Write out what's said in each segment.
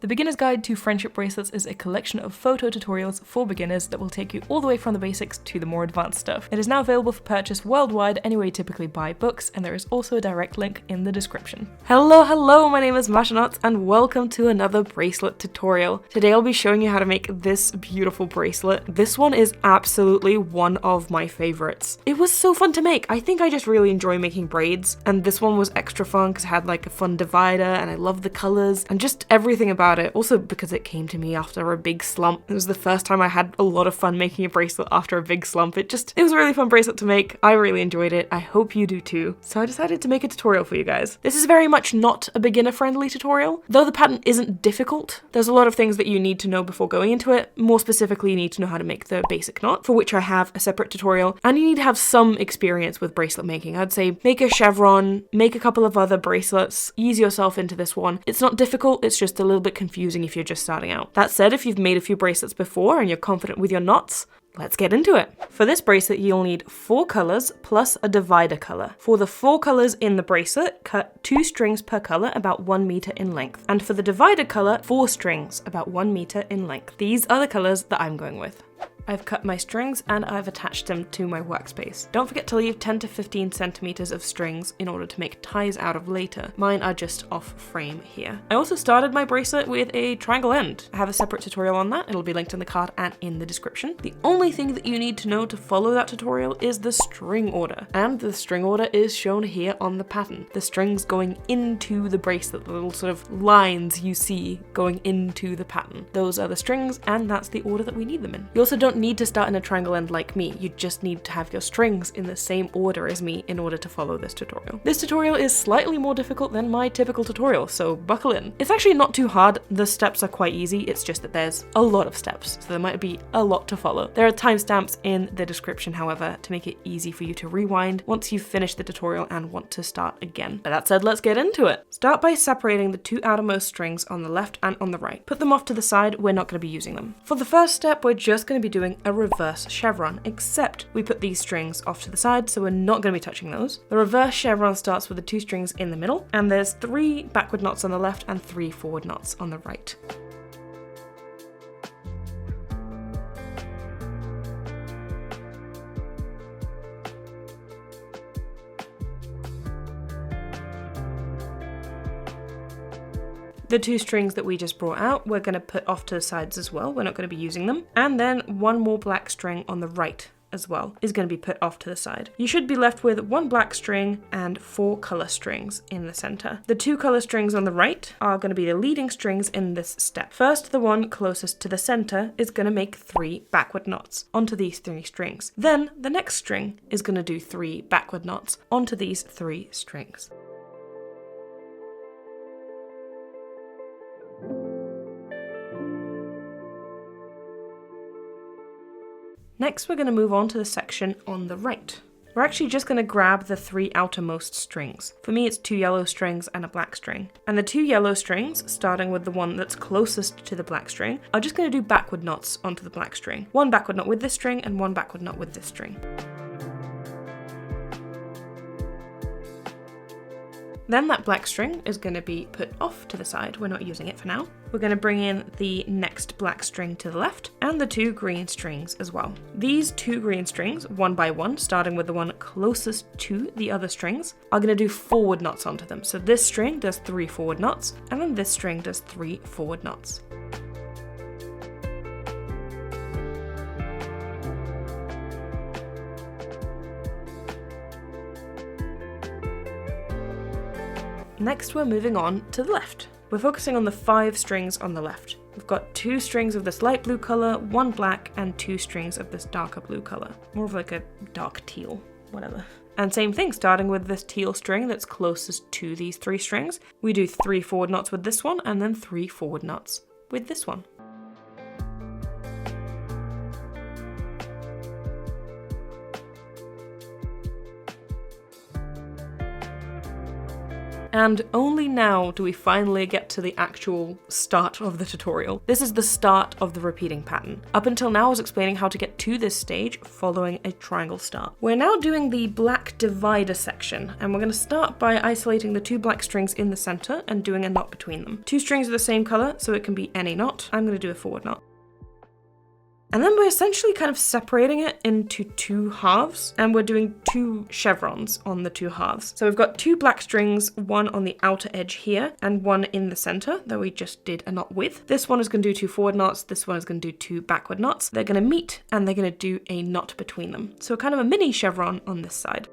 The Beginner's Guide to Friendship Bracelets is a collection of photo tutorials for beginners that will take you all the way from the basics to the more advanced stuff. It is now available for purchase worldwide anywhere you typically buy books, and there is also a direct link in the description. Hello, my name is Masha and welcome to another bracelet tutorial. Today I'll be showing you how to make this beautiful bracelet. This one is absolutely one of my favorites. It was so fun to make. I think I just really enjoy making braids, and this one was extra fun because it had like a fun divider and I love the colors and just everything about it. Also because it came to me after a big slump. It was the first time I had a lot of fun making a bracelet after a big slump. It was a really fun bracelet to make. I really enjoyed it. I hope you do too. So I decided to make a tutorial for you guys. This is very much not a beginner friendly tutorial. Though the pattern isn't difficult, there's a lot of things that you need to know before going into it. More specifically, you need to know how to make the basic knot, for which I have a separate tutorial, and you need to have some experience with bracelet making. I'd say make a chevron, make a couple of other bracelets, ease yourself into this one. It's not difficult, it's just a little bit confusing if you're just starting out. That said, if you've made a few bracelets before and you're confident with your knots, let's get into it. For this bracelet, you'll need 4 colors plus a divider color. For the 4 colors in the bracelet, cut 2 strings per color about 1 meter in length. And for the divider color, 4 strings about 1 meter in length. These are the colors that I'm going with. I've cut my strings and I've attached them to my workspace. Don't forget to leave 10 to 15 centimeters of strings in order to make ties out of later. Mine are just off frame here. I also started my bracelet with a triangle end. I have a separate tutorial on that. It'll be linked in the card and in the description. The only thing that you need to know to follow that tutorial is the string order. And the string order is shown here on the pattern. The strings going into the bracelet, the little sort of lines you see going into the pattern. Those are the strings, and that's the order that we need them in. You also don't need to start in a triangle end like me. You just need to have your strings in the same order as me in order to follow this tutorial. This tutorial is slightly more difficult than my typical tutorial, so buckle in. It's actually not too hard. The steps are quite easy. It's just that there's a lot of steps, so there might be a lot to follow. There are timestamps in the description, however, to make it easy for you to rewind once you've finished the tutorial and want to start again. But that said, let's get into it. Start by separating the 2 outermost strings on the left and on the right. Put them off to the side. We're not going to be using them. For the first step, we're just going to be doing a reverse chevron, except we put these strings off to the side, so we're not going to be touching those. The reverse chevron starts with the 2 strings in the middle, and there's 3 backward knots on the left and 3 forward knots on the right. The 2 strings that we just brought out, we're going to put off to the sides as well. We're not going to be using them. And then 1 more black string on the right as well is going to be put off to the side. You should be left with 1 black string and 4 color strings in the center. The 2 color strings on the right are going to be the leading strings in this step. First, the one closest to the center is going to make 3 backward knots onto these 3 strings. Then the next string is going to do 3 backward knots onto these 3 strings. Next, we're going to move on to the section on the right. We're actually just going to grab the 3 outermost strings. For me, it's 2 yellow strings and a black string. And the 2 yellow strings, starting with the one that's closest to the black string, are just going to do backward knots onto the black string. 1 backward knot with this string and 1 backward knot with this string. Then that black string is going to be put off to the side. We're not using it for now. We're going to bring in the next black string to the left and the 2 green strings as well. These 2 green strings, one by one, starting with the one closest to the other strings, are going to do forward knots onto them. So this string does 3 forward knots, and then this string does 3 forward knots. Next, we're moving on to the left. We're focusing on the 5 strings on the left. We've got 2 strings of this light blue color, 1 black, and 2 strings of this darker blue color. More of like a dark teal, whatever. And same thing, starting with this teal string that's closest to these 3 strings. We do 3 forward knots with this one, and then 3 forward knots with this one. And only now do we finally get to the actual start of the tutorial. This is the start of the repeating pattern. Up until now I was explaining how to get to this stage following a triangle start. We're now doing the black divider section, and we're going to start by isolating the 2 black strings in the center and doing a knot between them. 2 strings of the same color, so it can be any knot. I'm going to do a forward knot. And then we're essentially kind of separating it into 2 halves, and we're doing 2 chevrons on the 2 halves. So we've got 2 black strings, one on the outer edge here, and one in the center that we just did a knot with. This one is going to do 2 forward knots, this one is going to do 2 backward knots. They're going to meet, and they're going to do a knot between them. So kind of a mini chevron on this side.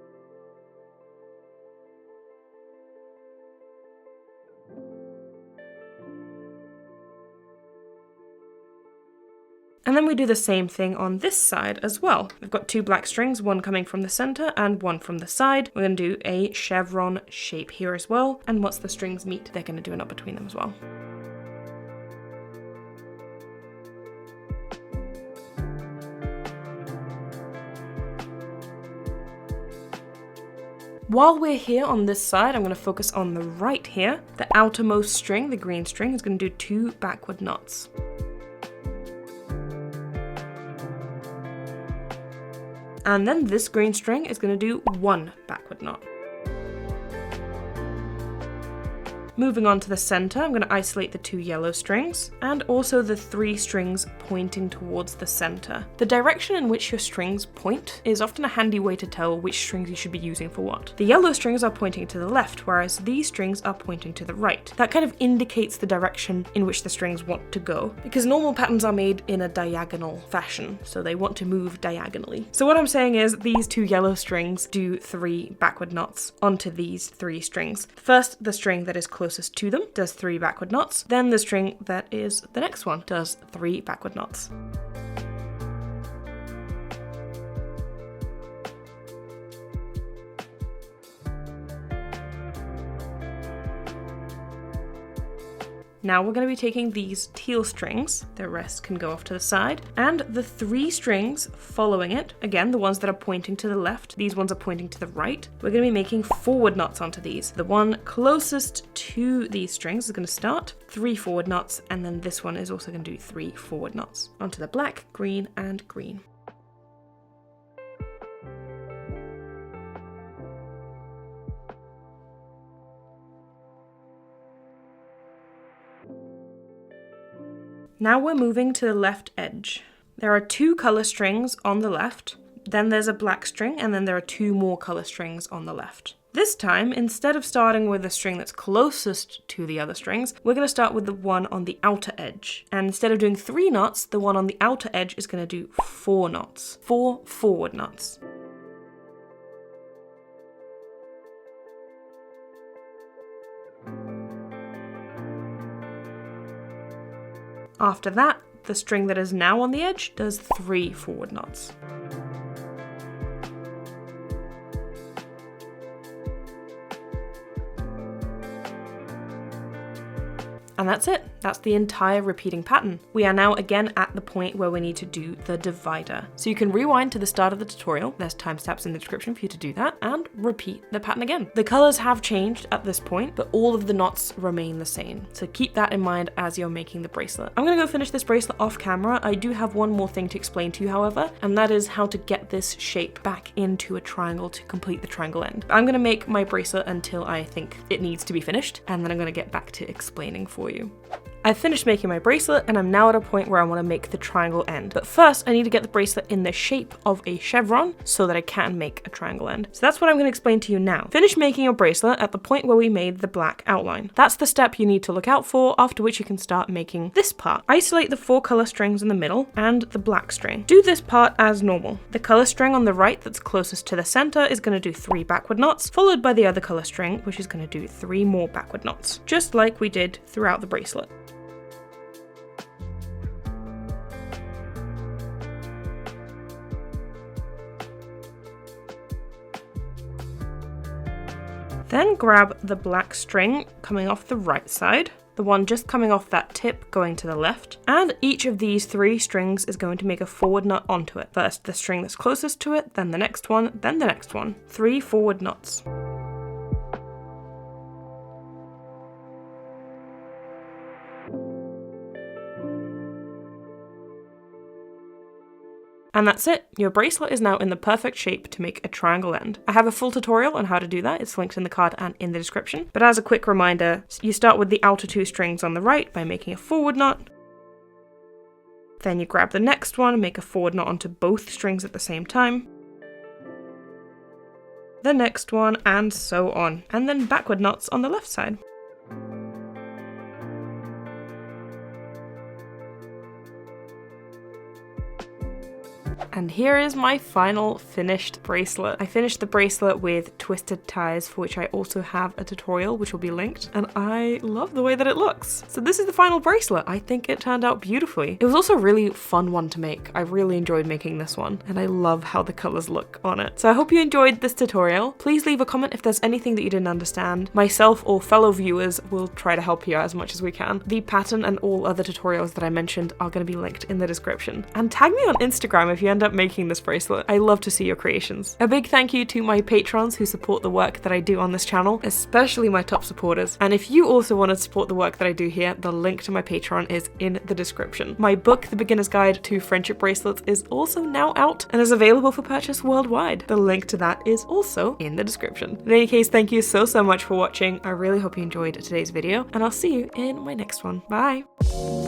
And then we do the same thing on this side as well. We've got 2 black strings, one coming from the center and one from the side. We're going to do a chevron shape here as well. And once the strings meet, they're going to do a knot between them as well. While we're here on this side, I'm going to focus on the right here. The outermost string, the green string, is going to do 2 backward knots. And then this green string is going to do 1 backward knot. Moving on to the center, I'm going to isolate the 2 yellow strings and also the 3 strings pointing towards the center. The direction in which your strings point is often a handy way to tell which strings you should be using for what. The yellow strings are pointing to the left, whereas these strings are pointing to the right. That kind of indicates the direction in which the strings want to go, because normal patterns are made in a diagonal fashion, so they want to move diagonally. So what I'm saying is these 2 yellow strings do 3 backward knots onto these 3 strings. First, the string that is closest to them does 3 backward knots, then the string that is the next one does 3 backward knots. Now we're going to be taking these teal strings, the rest can go off to the side, and the 3 strings following it, again the ones that are pointing to the left, these ones are pointing to the right, we're going to be making forward knots onto these. The one closest to these strings is going to start 3 forward knots, and then this one is also going to do 3 forward knots onto the black, green, and green. Now we're moving to the left edge. There are 2 color strings on the left, then there's a black string, and then there are 2 more color strings on the left. This time, instead of starting with the string that's closest to the other strings, we're going to start with the one on the outer edge. And instead of doing 3 knots, the one on the outer edge is going to do 4 knots, 4 forward knots. After that, the string that is now on the edge does 3 forward knots. And that's it. That's the entire repeating pattern. We are now again at the point where we need to do the divider. So you can rewind to the start of the tutorial, there's timestamps in the description for you to do that, and repeat the pattern again. The colors have changed at this point, but all of the knots remain the same. So keep that in mind as you're making the bracelet. I'm gonna go finish this bracelet off camera. I do have one more thing to explain to you, however, and that is how to get this shape back into a triangle to complete the triangle end. I'm gonna make my bracelet until I think it needs to be finished, and then I'm gonna get back to explaining for you. I've finished making my bracelet and I'm now at a point where I want to make the triangle end. But first I need to get the bracelet in the shape of a chevron so that I can make a triangle end. So that's what I'm going to explain to you now. Finish making your bracelet at the point where we made the black outline. That's the step you need to look out for, after which you can start making this part. Isolate the 4 color strings in the middle and the black string. Do this part as normal. The color string on the right that's closest to the center is going to do 3 backward knots, followed by the other color string, which is going to do 3 more backward knots, just like we did throughout the bracelet. Then grab the black string coming off the right side, the one just coming off that tip going to the left, and each of these 3 strings is going to make a forward knot onto it. First the string that's closest to it, then the next one, then the next one. 3 forward knots. And that's it. Your bracelet is now in the perfect shape to make a triangle end. I have a full tutorial on how to do that. It's linked in the card and in the description. But as a quick reminder, you start with the outer 2 strings on the right by making a forward knot. Then you grab the next one and make a forward knot onto both strings at the same time. The next one, and so on. And then backward knots on the left side. And here is my final finished bracelet. I finished the bracelet with twisted ties, for which I also have a tutorial which will be linked, and I love the way that it looks. So this is the final bracelet. I think it turned out beautifully. It was also a really fun one to make. I really enjoyed making this one, and I love how the colors look on it. So I hope you enjoyed this tutorial. Please leave a comment if there's anything that you didn't understand. Myself or fellow viewers will try to help you out as much as we can. The pattern and all other tutorials that I mentioned are going to be linked in the description. And tag me on Instagram if you end up making this bracelet. I love to see your creations. A big thank you to my patrons who support the work that I do on this channel, especially my top supporters. And if you also want to support the work that I do here, the link to my Patreon is in the description. My book, The Beginner's Guide to Friendship Bracelets, is also now out and is available for purchase worldwide. The link to that is also in the description. In any case, thank you so much for watching. I really hope you enjoyed today's video, and I'll see you in my next one. Bye!